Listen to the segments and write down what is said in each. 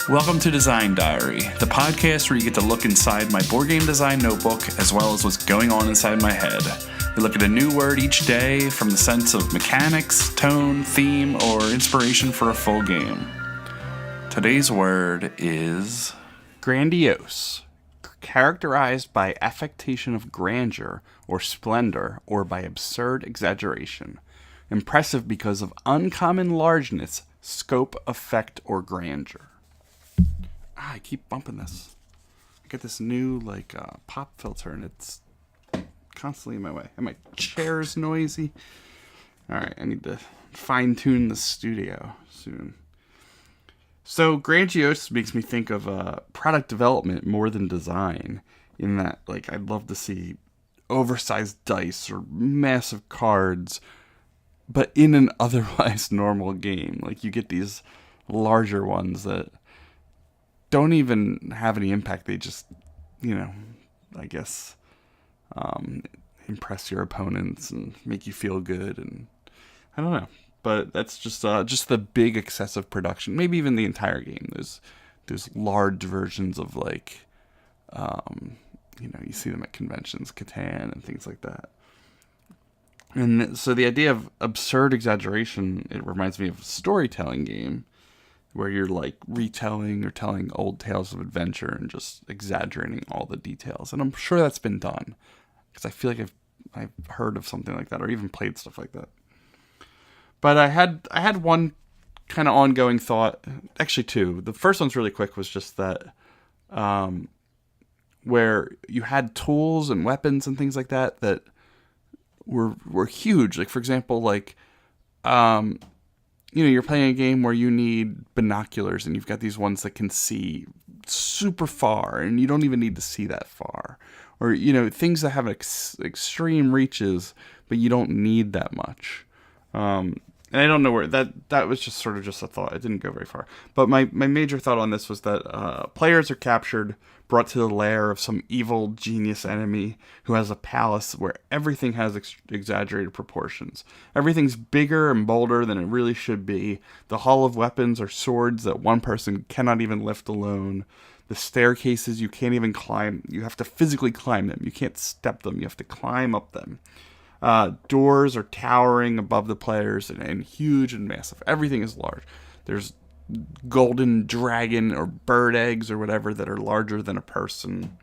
Welcome to Design Diary, the podcast where you get to look inside my board game design notebook as well as what's going on inside my head. We look at a new word each day from the sense of mechanics, tone, theme, or inspiration for a full game. Today's word is Grandiose, characterized by affectation of grandeur or splendor or by absurd exaggeration. Impressive because of uncommon largeness, scope, effect, or grandeur. I keep bumping this. I get this new pop filter and it's constantly in my way. And my chair's noisy. Alright, I need to fine tune the studio soon. So Grandiose makes me think of product development more than design. In that, I'd love to see oversized dice or massive cards, but in an otherwise normal game. You get these larger ones that don't even have any impact. They just, impress your opponents and make you feel good. And I don't know, but that's just the big excessive production. Maybe even the entire game. There's large versions of you see them at conventions, Catan and things like that. And so the idea of absurd exaggeration, it reminds me of a storytelling game where you're retelling or telling old tales of adventure and just exaggerating all the details. And I'm sure that's been done because I feel like I've heard of something like that or even played stuff like that. But I had one kind of ongoing thought, actually two. The first one's really quick, was just that where you had tools and weapons and things like that were huge. For example, you're playing a game where you need binoculars and you've got these ones that can see super far and you don't even need to see that far. Or, things that have extreme reaches, but you don't need that much. And I don't know where that was just sort of just a thought. It didn't go very far. But my major thought on this was that players are captured, brought to the lair of some evil genius enemy who has a palace where everything has exaggerated proportions. Everything's bigger and bolder than it really should be. The hall of weapons are swords that one person cannot even lift alone. The staircases you can't even climb. You have to physically climb them. You can't step them. You have to climb up them. Doors are towering above the players and huge and massive. Everything is large. There's golden dragon or bird eggs or whatever that are larger than a person.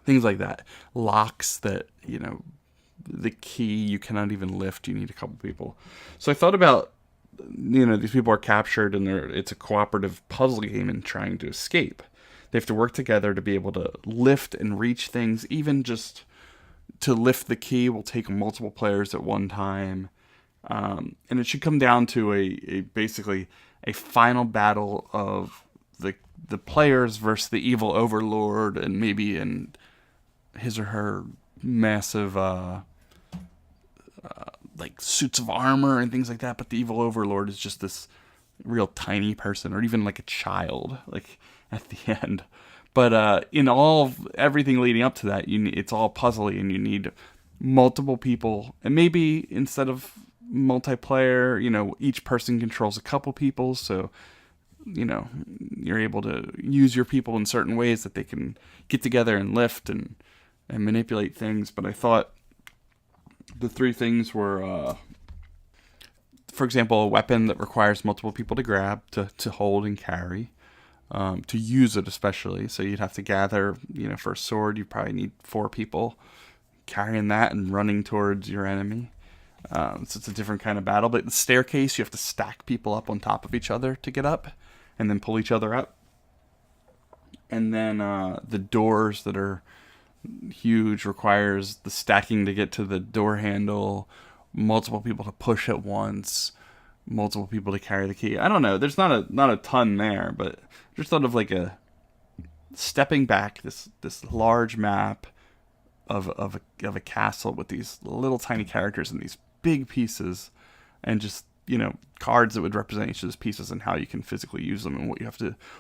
Things like that. Locks that, the key you cannot even lift. You need a couple people. So I thought about, these people are captured and it's a cooperative puzzle game and trying to escape. They have to work together to be able to lift and reach things. Even just to lift the key will take multiple players at one time. And it should come down to basically a final battle of the players versus the evil overlord, and maybe in his or her massive suits of armor and things like that. But the evil overlord is just this real tiny person, or even a child, at the end. But in everything leading up to that, it's all puzzly, and you need multiple people. And maybe instead of multiplayer, each person controls a couple people, so you're able to use your people in certain ways that they can get together and lift and manipulate things. But I thought the three things were, for example, a weapon that requires multiple people to grab, to hold and carry, to use it especially. So you'd have to gather, for a sword, you probably need 4 people carrying that and running towards your enemy. So it's a different kind of battle. But the staircase, you have to stack people up on top of each other to get up and then pull each other up. And then the doors that are huge requires the stacking to get to the door handle, multiple people to push at once, multiple people to carry the key. I don't know. There's not a ton there, but just thought of a stepping back, this large map of a castle with these little tiny characters and these big pieces, and just cards that would represent each of those pieces and how you can physically use them and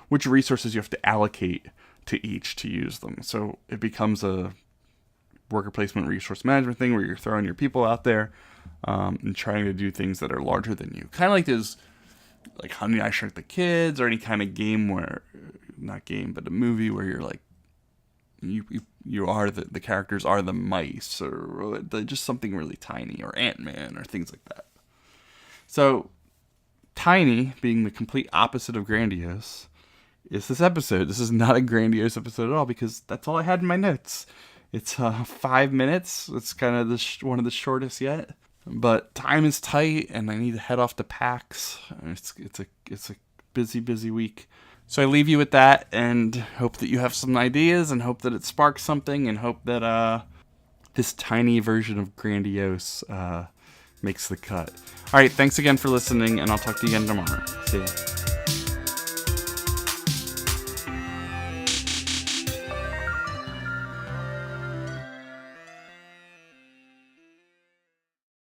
which resources you have to allocate to each to use them. So it becomes a worker placement resource management thing where you're throwing your people out there and trying to do things that are larger than you. Kind of like those like Honey, I Shrunk the Kids, or any kind of game where, not game, but a movie where you're like, you are the characters are the mice, or just something really tiny, or Ant-Man, or things like that. So, tiny, being the complete opposite of grandiose, is this episode. This is not a grandiose episode at all, because that's all I had in my notes. It's 5 minutes. It's kind of one of the shortest yet. But time is tight, and I need to head off to PAX. It's a busy week. So I leave you with that, and hope that you have some ideas, and hope that it sparks something, and hope that this tiny version of Grandiose makes the cut. All right, thanks again for listening, and I'll talk to you again tomorrow. See ya.